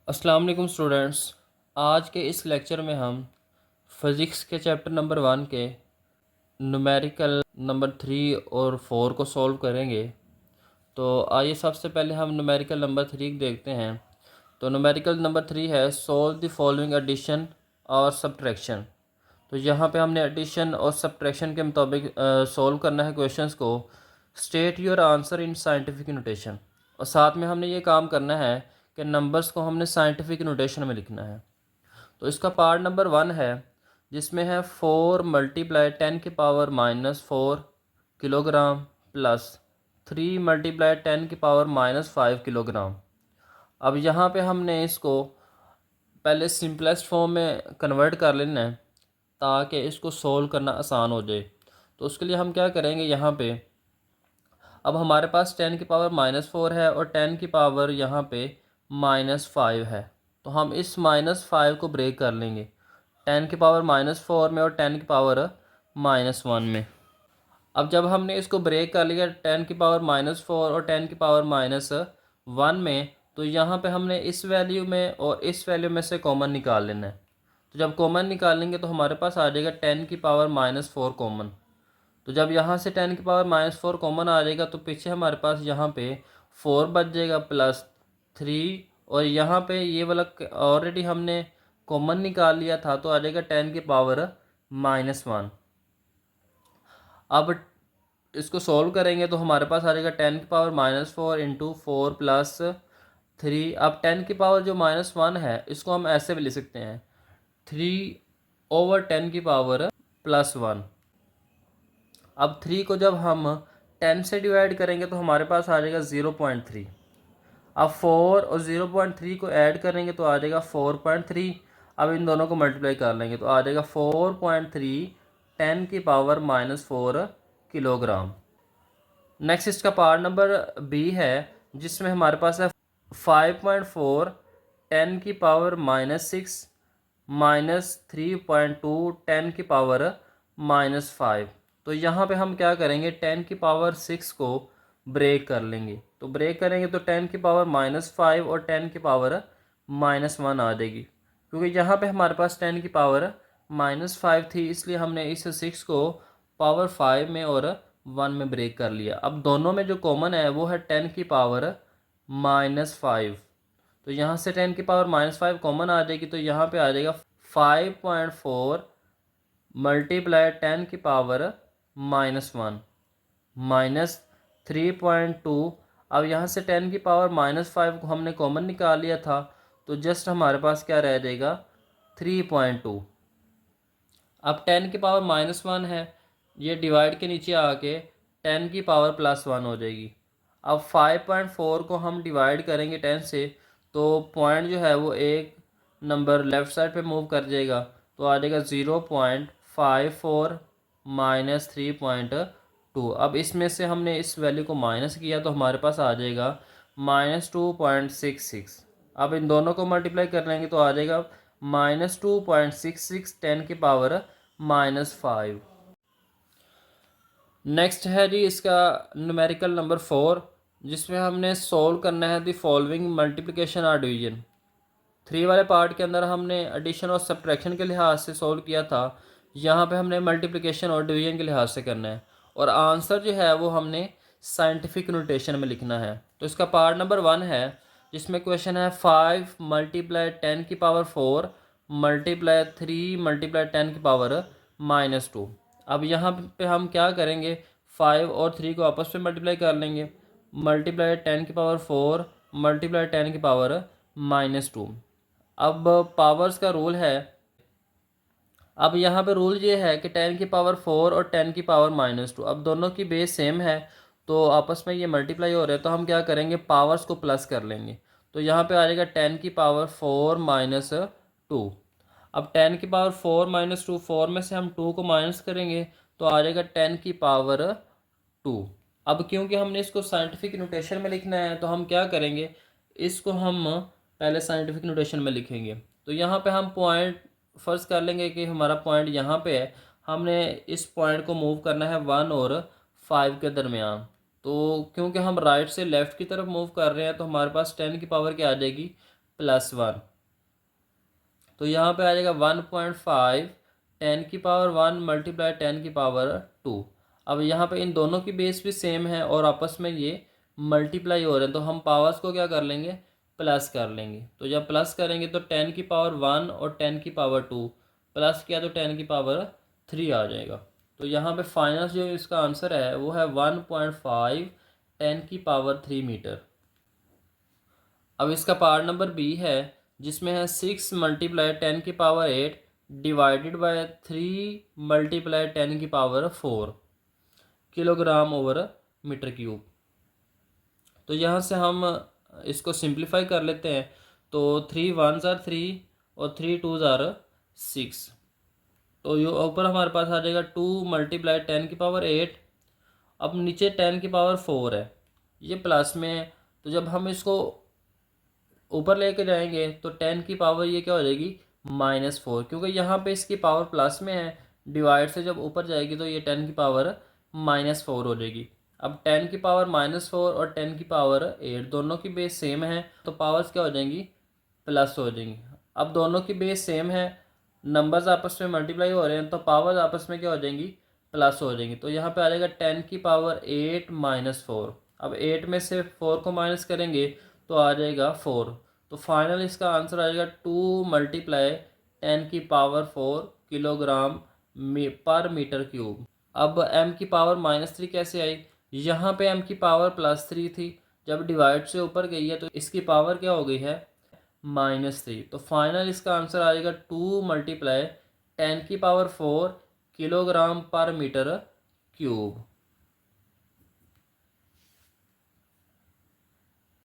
अस्सलाम वालेकुम स्टूडेंट्स। आज के इस लेक्चर में हम फ़िज़िक्स के चैप्टर नंबर 1 के न्यूमेरिकल नंबर 3 और 4 को सॉल्व करेंगे। तो आइए सबसे पहले हम न्यूमेरिकल नंबर 3 देखते हैं। तो न्यूमेरिकल नंबर 3 है सॉल्व द फॉलोइंग एडिशन और सब्ट्रैक्शन। तो यहाँ पे हमने एडिशन और सब्ट्रैक्शन के मुताबिक सॉल्व करना है क्वेश्चंस को। State your answer in scientific notation, और साथ में हमने ये काम करना है कि नंबर्स को हमने साइंटिफिक नोटेशन में लिखना है। तो इसका पार्ट नंबर 1 है जिसमें है 4 multiply 10⁻⁻4 kilogram plus 3 multiply 10⁻⁻5 kilogram. अब यहाँ पे हमने इसको पहले सिंपलेस्ट फॉर्म में कन्वर्ट कर लेना है ताकि इसको सोल्व करना आसान हो जाए। तो उसके लिए हम क्या करेंगे, यहाँ पे अब हमारे पास 10⁻⁻4 है और 10 की पावर यहाँ पे -5 है। तो हम इस -5 को ब्रेक कर लेंगे 10⁻⁻4 में और 10⁻⁻1 में। अब जब हमने इसको ब्रेक कर लिया 10⁻⁻4 और 10⁻⁻1 में, तो यहाँ पे हमने इस वैल्यू में और इस वैल्यू में से कॉमन निकाल लेना है। तो जब कॉमन निकालेंगे तो हमारे पास आ जाएगा 10⁻⁻4 कॉमन। तो जब यहाँ से 10⁻⁻4 कॉमन आ जाएगा तो पीछे हमारे पास यहाँ पे 4 बच जाएगा प्लस 3, और यहाँ पे ये वाला ऑलरेडी हमने कॉमन निकाल लिया था तो आ जाएगा 10⁻⁻1। अब इसको सॉल्व करेंगे तो हमारे पास आ जाएगा 10⁻⁻4 इंटू 4 प्लस 3। अब 10 की पावर जो -1 है इसको हम ऐसे भी लिख सकते हैं 3/10 की पावर +1। अब 3 को जब हम 10 से डिवाइड करेंगे तो हमारे पास आ जाएगा 0.3। अब 4 और 0.3 को ऐड करेंगे तो आ जाएगा 4.3। अब इन दोनों को मल्टीप्लाई कर लेंगे तो आ जाएगा 4.3 10⁻⁻4 किलोग्राम। नेक्स्ट इसका पार्ट नंबर बी है जिसमें हमारे पास है 5.4 10⁻⁻6 -3.2 10⁻⁻5। तो यहाँ पे हम क्या करेंगे 10⁻6 को ब्रेक कर लेंगे। तो ब्रेक करेंगे तो 10⁻⁻5 और 10⁻⁻1 आ जाएगी, क्योंकि यहाँ पे हमारे पास 10⁻⁻5 थी इसलिए हमने इस 6 को पावर 5 में और 1 में ब्रेक कर लिया। अब दोनों में जो कॉमन है वो है 10⁻⁻5। तो यहाँ से 10⁻⁻5 कॉमन आ जाएगी तो यहाँ पे आ जाएगा 5.4 मल्टीप्लाई 10⁻⁻1 -3.2। अब यहाँ से 10⁻⁻5 को हमने कॉमन निकाल लिया था तो जस्ट हमारे पास क्या रह जाएगा 3.2। अब 10⁻⁻1 है, ये डिवाइड के नीचे आके 10⁻+1 हो जाएगी। अब 5.4 को हम डिवाइड करेंगे 10 से तो पॉइंट जो है वो एक नंबर लेफ़्ट साइड पे मूव कर जाएगा तो आ जाएगा 0.54 -3.2। अब इसमें से हमने इस वैल्यू को माइनस किया तो हमारे पास आ जाएगा -2.66। अब इन दोनों को मल्टीप्लाई कर लेंगे तो आ जाएगा -2.66 10⁻⁻5। नेक्स्ट है जी इसका न्यूमेरिकल नंबर 4 जिसमें हमने सॉल्व करना है द फॉलोइंग मल्टीप्लिकेशन और डिवीजन। 3 वाले पार्ट के अंदर हमने एडिशन और सब्ट्रैक्शन के लिहाज से सॉल्व किया था, यहाँ पे हमने मल्टीप्लिकेशन और डिवीजन के लिहाज से करना है, और आंसर जो है वो हमने साइंटिफिक नोटेशन में लिखना है। तो इसका पार्ट नंबर 1 है जिसमें क्वेश्चन है 5 मल्टीप्लाई 10⁻4 मल्टीप्लाई 3 मल्टीप्लाई 10⁻⁻2। अब यहाँ पे हम क्या करेंगे 5 और 3 को आपस में मल्टीप्लाई कर लेंगे, मल्टीप्लाई 10⁻4 मल्टीप्लाई 10⁻⁻2। अब पावर्स का रूल है। अब यहाँ पे रूल ये है कि 10⁻4 और 10⁻⁻2 अब दोनों की बेस सेम है तो आपस में ये मल्टीप्लाई हो रहे हैं, तो हम क्या करेंगे पावर्स को प्लस कर लेंगे। तो यहाँ पे आ जाएगा 10⁻4 -2। अब 10⁻4 4 में से हम 2 को माइनस करेंगे तो आ जाएगा 10⁻2। अब क्योंकि हमने इसको साइंटिफिक नोटेशन में लिखना है तो हम क्या करेंगे इसको हम पहले साइंटिफिक नोटेशन में लिखेंगे। तो यहाँ पे हम पॉइंट फ़र्ज़ कर लेंगे कि हमारा पॉइंट यहाँ पे है, हमने इस पॉइंट को मूव करना है 1 और 5 के दरमियान। तो क्योंकि हम राइट से लेफ़्ट की तरफ मूव कर रहे हैं तो हमारे पास 10 की पावर क्या आ जाएगी +1। तो यहाँ पे आ जाएगा 1.5 10⁻1 मल्टीप्लाई 10⁻2। अब यहाँ पे इन दोनों की बेस भी सेम है और आपस में ये मल्टीप्लाई हो रहे हैं, तो हम पावर्स को क्या कर लेंगे, प्लस कर लेंगे। तो जब प्लस करेंगे तो 10⁻1 और 10⁻2 प्लस किया तो 10⁻3 आ जाएगा। तो यहाँ पे फाइनल जो इसका आंसर है वो है 1.5 10⁻3 मीटर। अब इसका पार्ट नंबर बी है जिसमें है 6 multiply 10⁸ divided by 3 multiply 10⁴ kilogram over metre cube. तो यहाँ से हम इसको सिंप्लीफाई कर लेते हैं। तो 3 1s are 3 और 3 2s are 6। तो ये ऊपर हमारे पास आ जाएगा 2 मल्टीप्लाई 10⁸। अब नीचे 10⁴ है, ये प्लस में है, तो जब हम इसको ऊपर लेके जाएंगे तो 10 की पावर ये क्या हो जाएगी, -4, क्योंकि यहाँ पे इसकी पावर प्लस में है। डिवाइड से जब ऊपर जाएगी तो ये 10 की पावर -4 हो जाएगी। अब 10 की पावर -4 और 10 की पावर 8 दोनों की बेस सेम है, तो पावर्स क्या हो जाएंगी, प्लस हो जाएंगी। अब दोनों की बेस सेम है, नंबर्स आपस में मल्टीप्लाई हो रहे हैं, तो पावर्स आपस में क्या हो जाएंगी, प्लस हो जाएंगी। तो यहाँ पे आ जाएगा 10 की पावर 8 -4। अब 8 में से 4 को माइनस करेंगे तो आ जाएगा 4। तो फाइनल इसका आंसर आ जाएगा 2 मल्टीप्लाई 10⁴ किलोग्राम पर मीटर क्यूब। अब m की पावर -3 कैसे आई, यहाँ पे m की पावर +3 थी, जब डिवाइड से ऊपर गई है तो इसकी पावर क्या हो गई है, -3। तो फाइनल इसका आंसर आ जाएगा 2 मल्टीप्लाई 10⁴ किलोग्राम पर मीटर क्यूब।